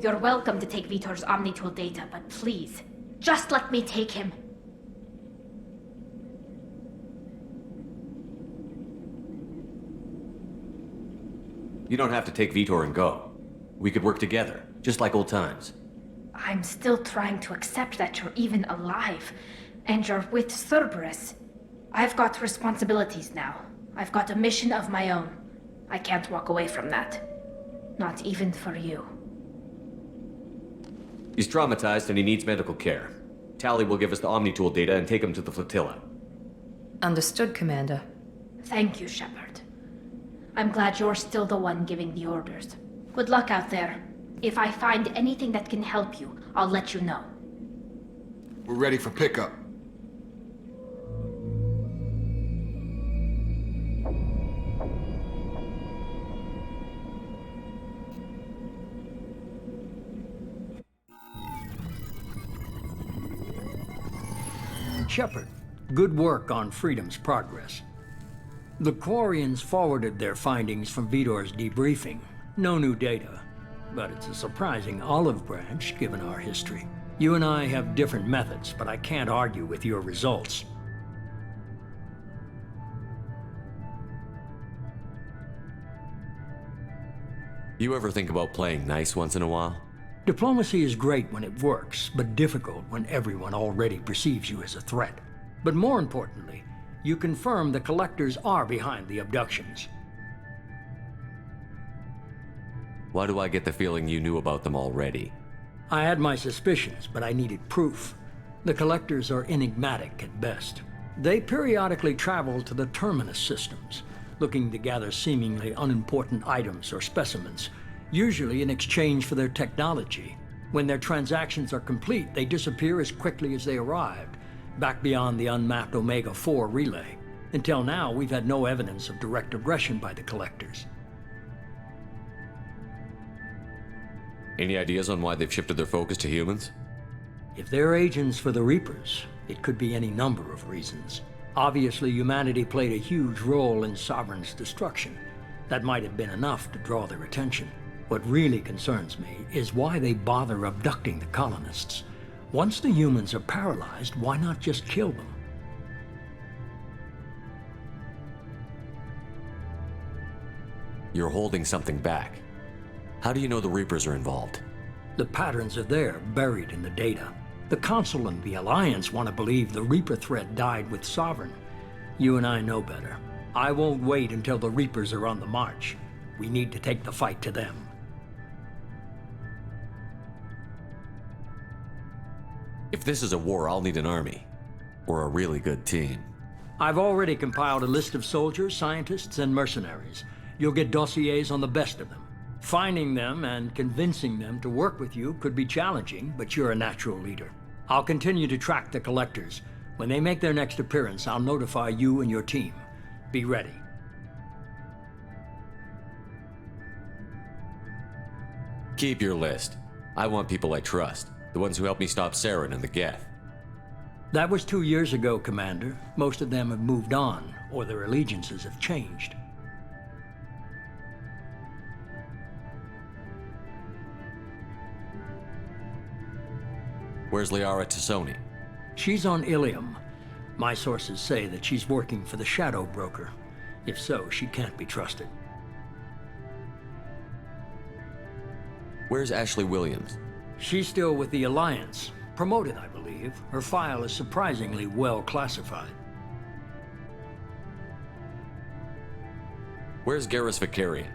You're welcome to take Vitor's Omnitool data, but please, just let me take him. You don't have to take Vitor and go. We could work together, just like old times. I'm still trying to accept that you're even alive, and you're with Cerberus. I've got responsibilities now. I've got a mission of my own. I can't walk away from that. Not even for you. He's traumatized and he needs medical care. Tally will give us the Omnitool data and take him to the flotilla. Understood, Commander. Thank you, Shepard. I'm glad you're still the one giving the orders. Good luck out there. If I find anything that can help you, I'll let you know. We're ready for pickup. Shepard, good work on Freedom's progress. The Quarians forwarded their findings from Vitor's debriefing. No new data. but it's a surprising olive branch given our history. You and I have different methods, but I can't argue with your results. You ever think about playing nice once in a while? Diplomacy is great when it works, but difficult when everyone already perceives you as a threat. But more importantly, you confirm the collectors are behind the abductions. Why do I get the feeling you knew about them already? I had my suspicions, but I needed proof. The collectors are enigmatic at best. They periodically travel to the terminus systems, looking to gather seemingly unimportant items or specimens, usually in exchange for their technology. When their transactions are complete, they disappear as quickly as they arrived, back beyond the unmapped Omega-4 relay. Until now, we've had no evidence of direct aggression by the collectors. Any ideas on why they've shifted their focus to humans? If they're agents for the Reapers, it could be any number of reasons. Obviously, humanity played a huge role in Sovereign's destruction. That might have been enough to draw their attention. What really concerns me is why they bother abducting the colonists. Once the humans are paralyzed, why not just kill them? You're holding something back. How do you know the Reapers are involved? The patterns are there, buried in the data. The Council and the Alliance want to believe the Reaper threat died with Sovereign. You and I know better. I won't wait until the Reapers are on the march. We need to take the fight to them. If this is a war, I'll need an army. Or a really good team. I've already compiled a list of soldiers, scientists, and mercenaries. You'll get dossiers on the best of them. Finding them and convincing them to work with you could be challenging, but you're a natural leader. I'll continue to track the collectors. When they make their next appearance, I'll notify you and your team. Be ready. Keep your list. I want people I trust. The ones who helped me stop Saren and the Geth. That was 2 years ago, Commander. Most of them have moved on, or their allegiances have changed. Where's Liara Tassoni? She's on Ilium. My sources say that she's working for the Shadow Broker. If so, she can't be trusted. Where's Ashley Williams? She's still with the Alliance. Promoted, I believe. Her file is surprisingly well classified. Where's Garrus Vicarian?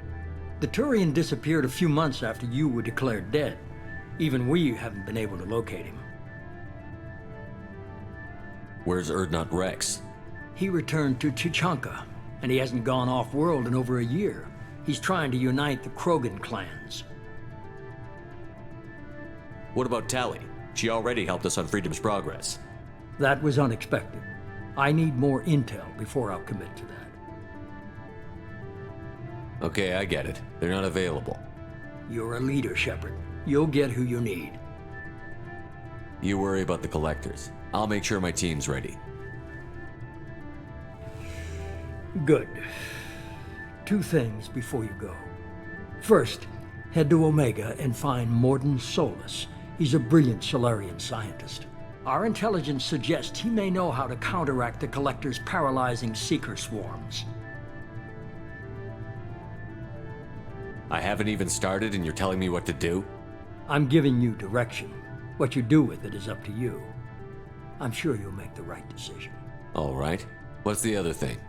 The Turian disappeared a few months after you were declared dead. Even we haven't been able to locate him. Where's Urdnot Rex? He returned to Chichanka, and he hasn't gone off-world in over a year. He's trying to unite the Krogan clans. What about Tali? She already helped us on Freedom's Progress. That was unexpected. I need more intel before I'll commit to that. Okay, I get it. They're not available. You're a leader, Shepard. You'll get who you need. You worry about the collectors. I'll make sure my team's ready. Good. 2 things before you go. First, head to Omega and find Morden Solus. He's a brilliant Solarian scientist. Our intelligence suggests he may know how to counteract the Collector's paralyzing Seeker swarms. I haven't even started and you're telling me what to do? I'm giving you direction. What you do with it is up to you. I'm sure you'll make the right decision. All right. What's the other thing?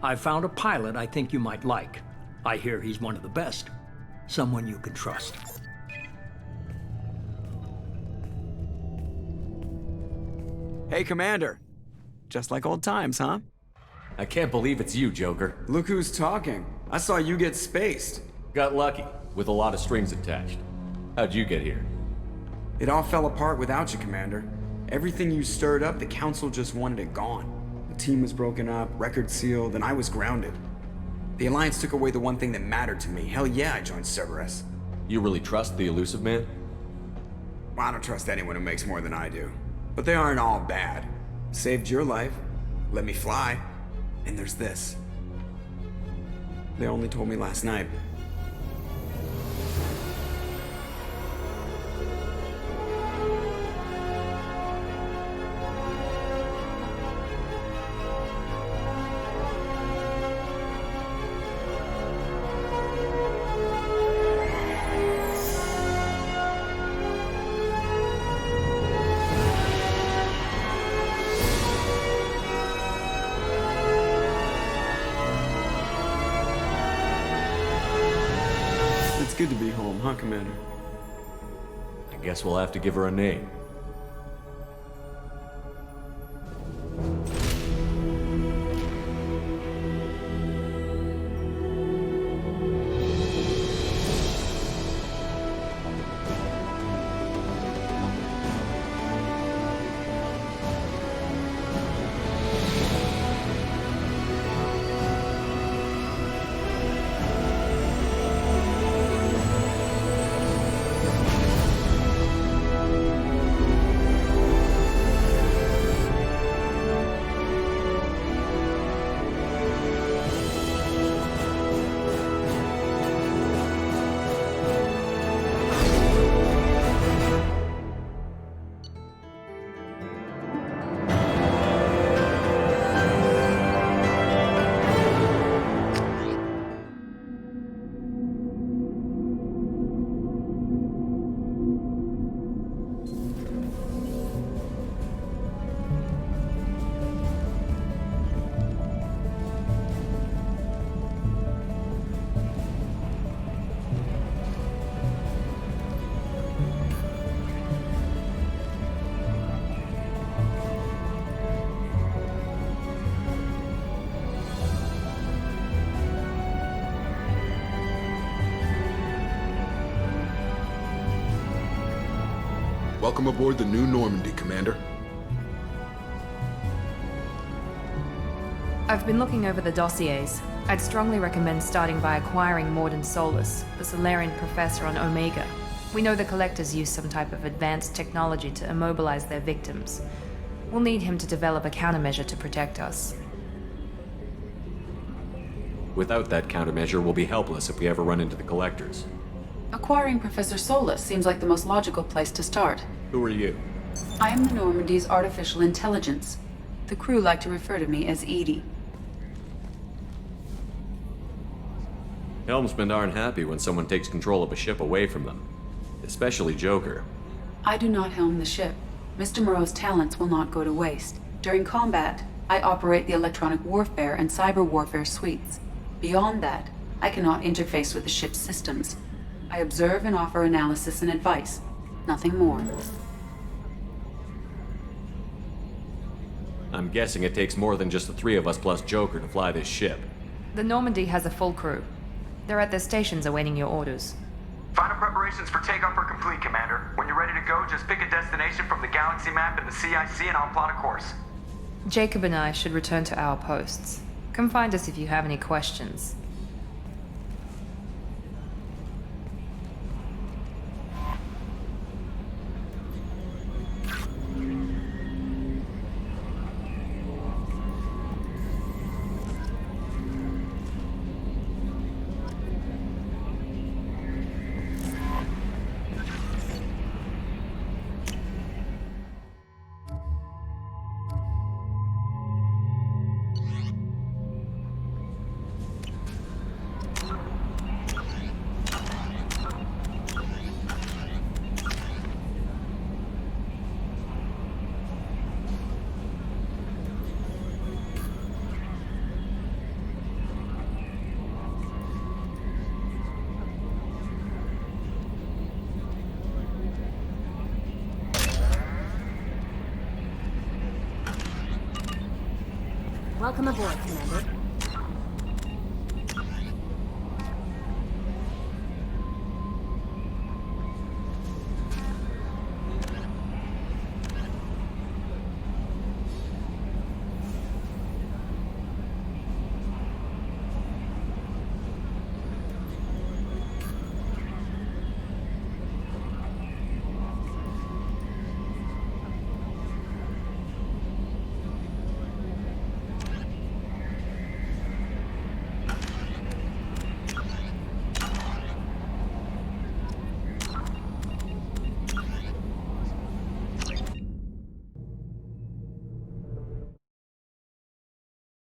I found a pilot I think you might like. I hear he's one of the best. Someone you can trust. Hey, Commander. Just like old times, huh? I can't believe it's you, Joker. Look who's talking. I saw you get spaced. Got lucky, with a lot of strings attached. How'd you get here? It all fell apart without you, Commander. Everything you stirred up, the Council just wanted it gone. The team was broken up, record sealed, and I was grounded. The Alliance took away the one thing that mattered to me. Hell yeah, I joined Cerberus. You really trust the Elusive Man? Well, I don't trust anyone who makes more than I do. But they aren't all bad. Saved your life, let me fly, and there's this. They only told me last night. on, Commander? I guess we'll have to give her a name. Welcome aboard the new Normandy, Commander. I've been looking over the dossiers. I'd strongly recommend starting by acquiring Morden Solus, the Solarian professor on Omega. We know the Collectors use some type of advanced technology to immobilize their victims. We'll need him to develop a countermeasure to protect us. Without that countermeasure, we'll be helpless if we ever run into the Collectors. Acquiring Professor Solus seems like the most logical place to start. Who are you? I am the Normandy's artificial intelligence. The crew like to refer to me as Edie. Helmsmen aren't happy when someone takes control of a ship away from them. Especially Joker. I do not helm the ship. Mr. Moreau's talents will not go to waste. During combat, I operate the electronic warfare and cyber warfare suites. Beyond that, I cannot interface with the ship's systems. I observe and offer analysis and advice. Nothing more. I'm guessing it takes more than just the three of us plus Joker to fly this ship. The Normandy has a full crew. They're at their stations awaiting your orders. Final preparations for takeoff are complete, Commander. When you're ready to go, just pick a destination from the galaxy map in the CIC and I'll plot a course. Jacob and I should return to our posts. Come find us if you have any questions. Welcome aboard, Commander.